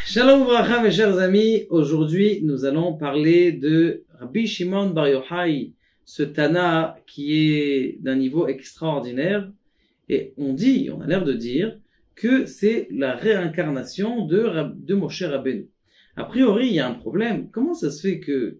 Shalom Vracha, mes chers amis. Aujourd'hui, nous allons parler de Rabbi Shimon Bar Yochai, ce Tana qui est d'un niveau extraordinaire. Et on a l'air de dire que c'est la réincarnation de Moshe Rabbeinu. A priori, il y a un problème. Comment ça se fait que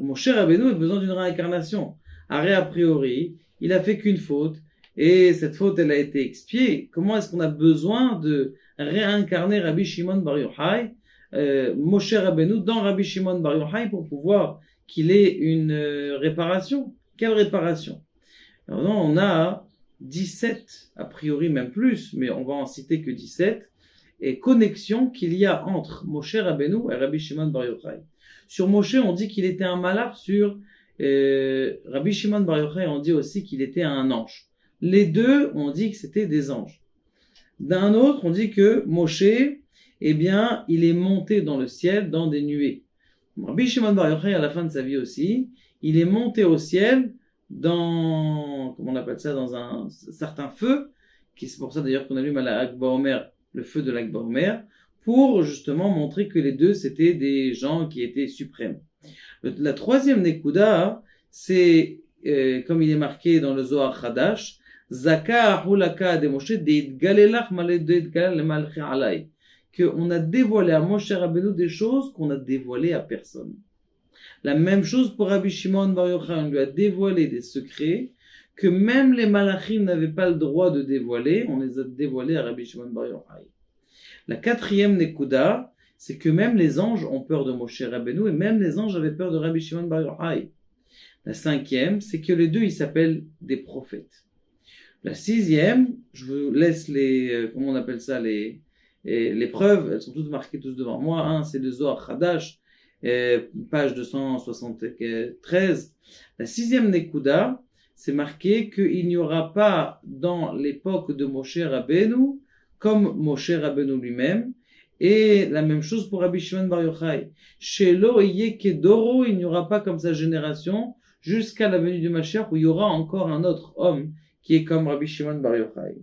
Moshe Rabbeinu ait besoin d'une réincarnation? A priori, il a fait qu'une faute. Et cette faute, elle a été expiée. Comment est-ce qu'on a besoin de réincarner Rabbi Shimon Bar Yochai, Moshe Rabbeinu dans Rabbi Shimon Bar Yochai pour pouvoir qu'il ait une réparation? Quelle réparation? Alors non, on a 17, a priori même plus, mais on va en citer que 17, et connexions qu'il y a entre Moshe Rabbeinu et Rabbi Shimon Bar Yochai. Sur Moshe, on dit qu'il était un malach. Sur Rabbi Shimon Bar Yochai, on dit aussi qu'il était un ange. Les deux, on dit que c'était des anges. D'un autre, on dit que Moshe, eh bien, il est monté dans le ciel dans des nuées. Rabbi Shimon Bar Yochai, à la fin de sa vie aussi, il est monté au ciel dans, comment on appelle ça, dans un certain feu, qui c'est pour ça d'ailleurs qu'on allume à la Lag BaOmer, le feu de l'Ag BaOmer, pour justement montrer que les deux, c'était des gens qui étaient suprêmes. La troisième Nekuda, c'est, comme il est marqué dans le Zohar Hadash, Zaka hulaka de Moshe deitgalelach maledetgal lemalchi alay, que on a dévoilé à Moshe Rabbeinu des choses qu'on a dévoilées à personne. La même chose pour Rabbi Shimon Bar Yochai, on lui a dévoilé des secrets que même les malachim n'avaient pas le droit de dévoiler, on les a dévoilés à Rabbi Shimon Bar Yochai. La quatrième nekuda, c'est que même les anges ont peur de Moshe Rabbeinu et même les anges avaient peur de Rabbi Shimon Bar Yochai. La cinquième, c'est que les deux, ils s'appellent des prophètes. La sixième, je vous laisse comment on appelle ça, les preuves, elles sont toutes marquées tous devant moi. Un, c'est le Zohar Hadash, page 273. La sixième Nekuda, c'est marqué qu'il n'y aura pas dans l'époque de Moshe Rabbeinu comme Moshe Rabbeinu lui-même. Et la même chose pour Rabbi Shimon Bar Yochai. Shelo Yekedoro, il n'y aura pas comme sa génération jusqu'à la venue du Mashiach où il y aura encore un autre homme qui est comme Rabbi Shimon Bar Yochai.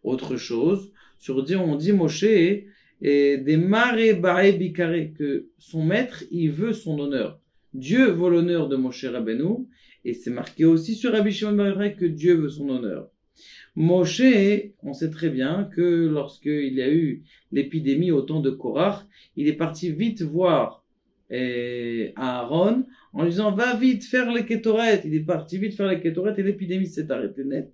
Autre chose, on dit Moshe et des mare bae bikare, que son maître, il veut son honneur. Dieu veut l'honneur de Moshe Rabbeinu, et c'est marqué aussi sur Rabbi Shimon Bar Yochai que Dieu veut son honneur. Moshe, on sait très bien que lorsqu'il y a eu l'épidémie au temps de Korach, il est parti vite voir Aaron en lui disant va vite faire les kétoret. Il est parti vite faire les kétoret et l'épidémie s'est arrêtée net.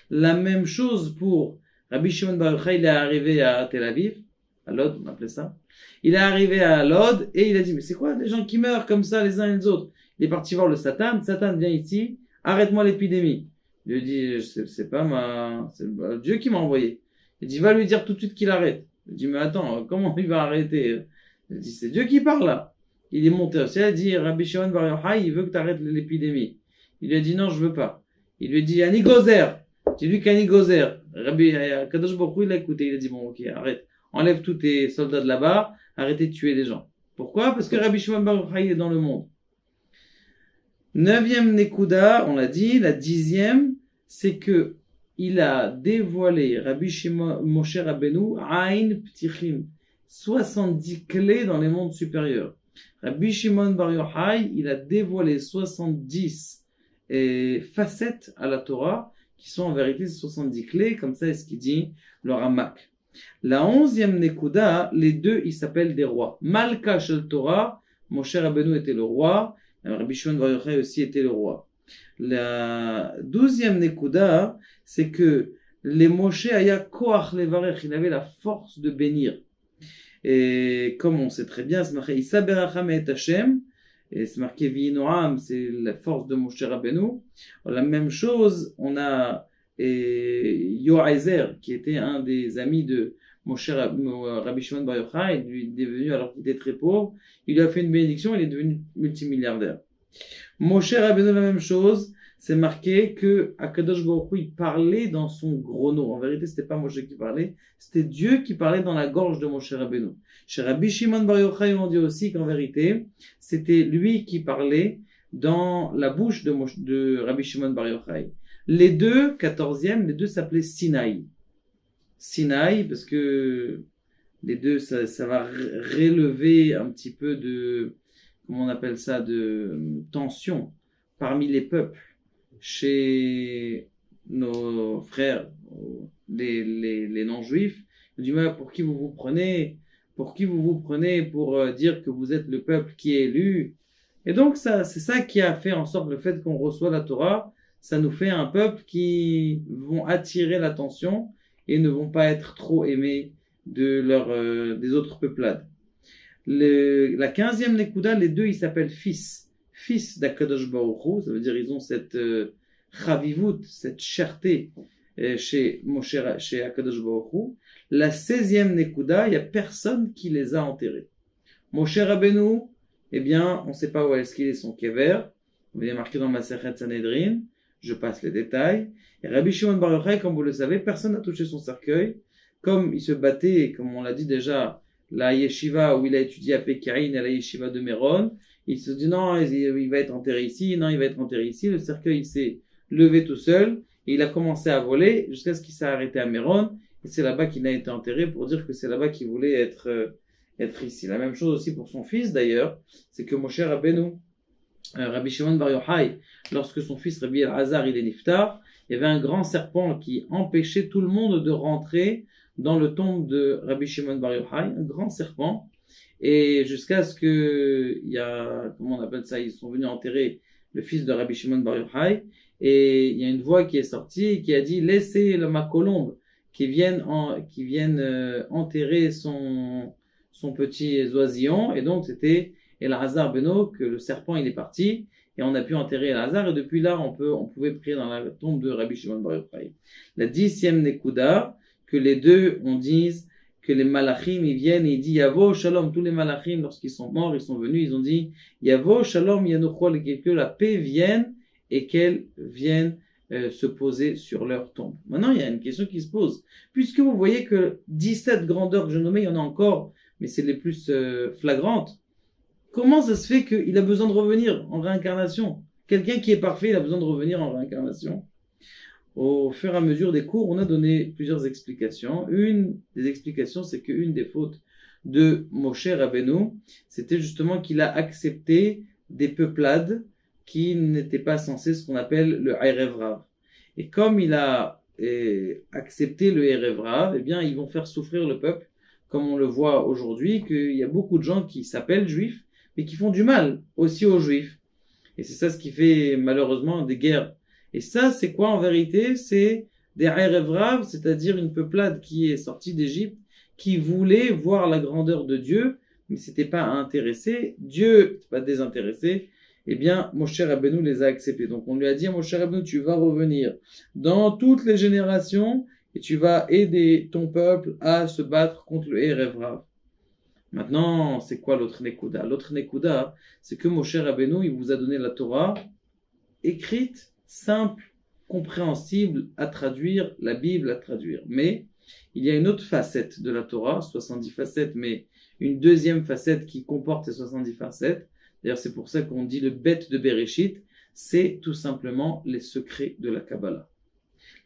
La même chose pour Rabbi Shimon Bar Yochai, il est arrivé à Tel Aviv, à Lod, on appelait ça. Il est arrivé à Lod et il a dit mais c'est quoi des gens qui meurent comme ça les uns et les autres? Il est parti voir le Satan, viens ici, arrête-moi l'épidémie. Il lui dit c'est Dieu qui m'a envoyé. Il dit va lui dire tout de suite qu'il arrête. Il dit mais attends, comment il va arrêter? Il dit c'est Dieu qui parle là. Il est monté au ciel, il dit Rabbi Shimon Bar Yochai, il veut que tu arrêtes l'épidémie. Il lui a dit non, je veux pas. Il lui a dit Ani Gozer. Dis-lui qu'Ani Gozer. Rabbi Kadosh Baruch Hu, il a écouté, il a dit bon ok, arrête. Enlève tous tes soldats de là-bas, arrêtez de tuer les gens. Pourquoi? Parce que Rabbi Shimon Bar Yochai est dans le monde. Neuvième Nekuda, on l'a dit, la dixième, c'est que il a dévoilé Rabbi Shimon Moshe Rabbeinu Ain Ptichim, 70 clés dans les mondes supérieurs. Rabbi Shimon Bar Yochai, il a dévoilé 70 facettes à la Torah, qui sont en vérité 70 clés, comme ça est ce qu'il dit le Ramak. La 11e Nekuda, les deux, ils s'appellent des rois. Malka Shel Torah, Moshe Rabbeinu était le roi, Rabbi Shimon Bar Yochai aussi était le roi. La 12e Nekuda, c'est que les Moshe aya koach levarech, il avait la force de bénir. Et comme on sait très bien, c'est marqué Issa beracham et Hashem, et c'est marqué Vinoam, c'est la force de Moshe Rabbeinu. La même chose, on a Yoazer, qui était un des amis de Rabbi Shimon Bar Yochai, il est devenu, alors qu'il était très pauvre, il lui a fait une bénédiction, il est devenu multimilliardaire. Moshe Rabbeinu, la même chose, c'est marqué que Akadosh Baruch Hu, il parlait dans son gros-nom. En vérité, c'était pas Moshe qui parlait, c'était Dieu qui parlait dans la gorge de Moshe Rabbeinu. Chez Rabbi Shimon Bar Yochai, on dit aussi qu'en vérité, c'était lui qui parlait dans la bouche de Rabbi Shimon Bar Yochai. Les deux, 14e, les deux s'appelaient Sinaï. Sinaï, parce que les deux, ça va relever un petit peu de, comment on appelle ça, de tension parmi les peuples, chez nos frères, les non-juifs. Il dit, mais pour qui vous vous prenez? Pour qui vous vous prenez pour dire que vous êtes le peuple qui est élu? Et donc, ça, c'est ça qui a fait en sorte le fait qu'on reçoit la Torah, ça nous fait un peuple qui vont attirer l'attention et ne vont pas être trop aimés des autres peuplades. La 15e Nekuda, les deux, ils s'appellent fils d'Akadosh Baruch Hu, ça veut dire ils ont cette chavivut, cette cherté chez Akadosh Baruch Hu. La 16e Nekuda, il n'y a personne qui les a enterrés. Moshe Rabbeinu, eh bien, on ne sait pas où est-ce qu'il est son kever, il est marqué dans Masechet Sanhedrin, je passe les détails. Et Rabbi Shimon Bar Yochai, comme vous le savez, personne n'a touché son cercueil, comme il se battait, comme on l'a dit déjà, la yeshiva où il a étudié à Pékin et la yeshiva de Méron, il se dit non, il va être enterré ici, non, il va être enterré ici, le cercueil il s'est levé tout seul, et il a commencé à voler jusqu'à ce qu'il s'est arrêté à Méron, et c'est là-bas qu'il a été enterré pour dire que c'est là-bas qu'il voulait être ici. La même chose aussi pour son fils d'ailleurs, c'est que Moshe Rabbeinu, Rabbi Shimon Bar Yochai, lorsque son fils Rabbi El-Hazar il est niftar, il y avait un grand serpent qui empêchait tout le monde de rentrer dans le tombe de Rabbi Shimon Bar Yochai, un grand serpent, et jusqu'à ce que il y a, comment on appelle ça, ils sont venus enterrer le fils de Rabbi Shimon Bar Yochai, et il y a une voix qui est sortie qui a dit laissez ma colombe qui vienne enterrer son petit oisillon, et donc c'était El-Hazar Beno, que le serpent il est parti, et on a pu enterrer El-Hazar, et depuis là on pouvait prier dans la tombe de Rabbi Shimon Bar Yochai. La 10e Nekuda, que les deux on dise que les malachim ils viennent et ils disent Yavo Shalom, tous les malachim lorsqu'ils sont morts, ils sont venus, ils ont dit Yavo Shalom Yanuchol, que la paix vienne et qu'elle vienne se poser sur leur tombe. Maintenant il y a une question qui se pose, puisque vous voyez que 17 grandeurs que je nommais, il y en a encore, mais c'est les plus flagrantes. Comment ça se fait qu'il a besoin de revenir en réincarnation? Quelqu'un qui est parfait, il a besoin de revenir en réincarnation. Au fur et à mesure des cours, on a donné plusieurs explications. Une des explications, c'est qu'une des fautes de Moshe Rabbeinu, c'était justement qu'il a accepté des peuplades qui n'étaient pas censées ce qu'on appelle le Erev Rav. Et comme il a accepté le Erev Rav, eh bien, ils vont faire souffrir le peuple, comme on le voit aujourd'hui, qu'il y a beaucoup de gens qui s'appellent juifs, mais qui font du mal aussi aux juifs. Et c'est ça ce qui fait malheureusement des guerres. Et ça, c'est quoi en vérité? C'est des Erev Rav, c'est-à-dire une peuplade qui est sortie d'Égypte, qui voulait voir la grandeur de Dieu, mais c'était pas intéressé. Dieu, c'est pas désintéressé. Eh bien, Moshe Rabbeinu les a acceptés. Donc on lui a dit, Moshe Rabbeinu, tu vas revenir dans toutes les générations et tu vas aider ton peuple à se battre contre le Erev Rav. Maintenant, c'est quoi l'autre Nekuda? L'autre Nekuda, c'est que Moshe Rabbeinu, il vous a donné la Torah écrite, simple, compréhensible à traduire, la Bible à traduire. Mais il y a une autre facette de la Torah, 70 facettes, mais une deuxième facette qui comporte ces 70 facettes. D'ailleurs, c'est pour ça qu'on dit le bête de Bereshit, c'est tout simplement les secrets de la Kabbalah.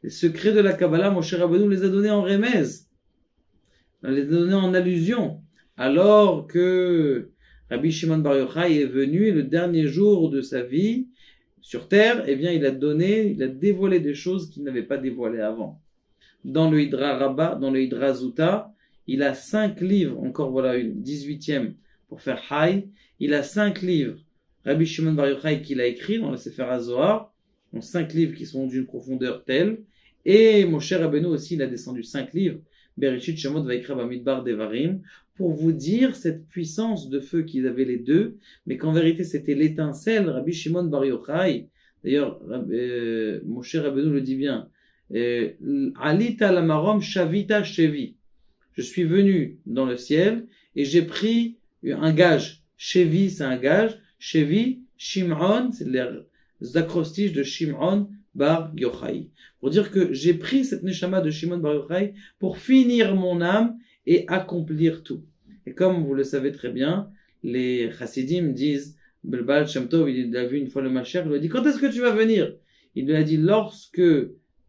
Les secrets de la Kabbalah, Moshe Rabbeinu les a donnés en remèze, les a donnés en allusion, alors que Rabbi Shimon Bar Yochai est venu le dernier jour de sa vie sur terre, eh bien il a dévoilé des choses qu'il n'avait pas dévoilées avant. Dans le Hydra Rabbah, dans le Hydra Zuta, il a 5 livres, encore voilà une 18e pour faire Hay, il a 5 livres, Rabbi Shimon Bar Yochai qu'il a écrit dans le Sefer HaZohar, donc 5 livres qui sont d'une profondeur telle, et Moshe Rabbeinu aussi, il a descendu 5 livres, Bereshit, Shemot, Vaikra, Bamidbar, Devarim, pour vous dire cette puissance de feu qu'ils avaient les deux, mais qu'en vérité c'était l'étincelle, Rabbi Shimon Bar Yochai, d'ailleurs Moshe Rabbeinu le dit bien, Alita lamarom shavita shevi, je suis venu dans le ciel et j'ai pris un gage, shevi c'est un gage, shevi, Shimon, c'est les acrostiches de Shimon Bar Yochai, pour dire que j'ai pris cette neshama de Shimon Bar Yochai pour finir mon âme et accomplir tout. Et comme vous le savez très bien, les chassidim disent, le Baal Shem Tov, il a vu une fois le Mashiach, il lui a dit, quand est-ce que tu vas venir? Il lui a dit, lorsque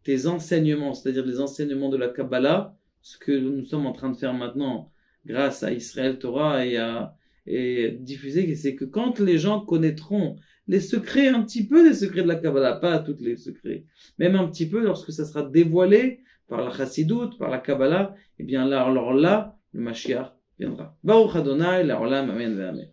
tes enseignements, c'est-à-dire les enseignements de la Kabbalah, ce que nous sommes en train de faire maintenant grâce à Israël Torah et diffuser, c'est que quand les gens connaîtront les secrets, un petit peu des secrets de la Kabbalah, pas tous les secrets, même un petit peu lorsque ça sera dévoilé par la Chassidoute, par la Kabbalah, et bien là, alors là, le Mashiach viendra. Baruch Adonai, la Olam, Amen, Amen.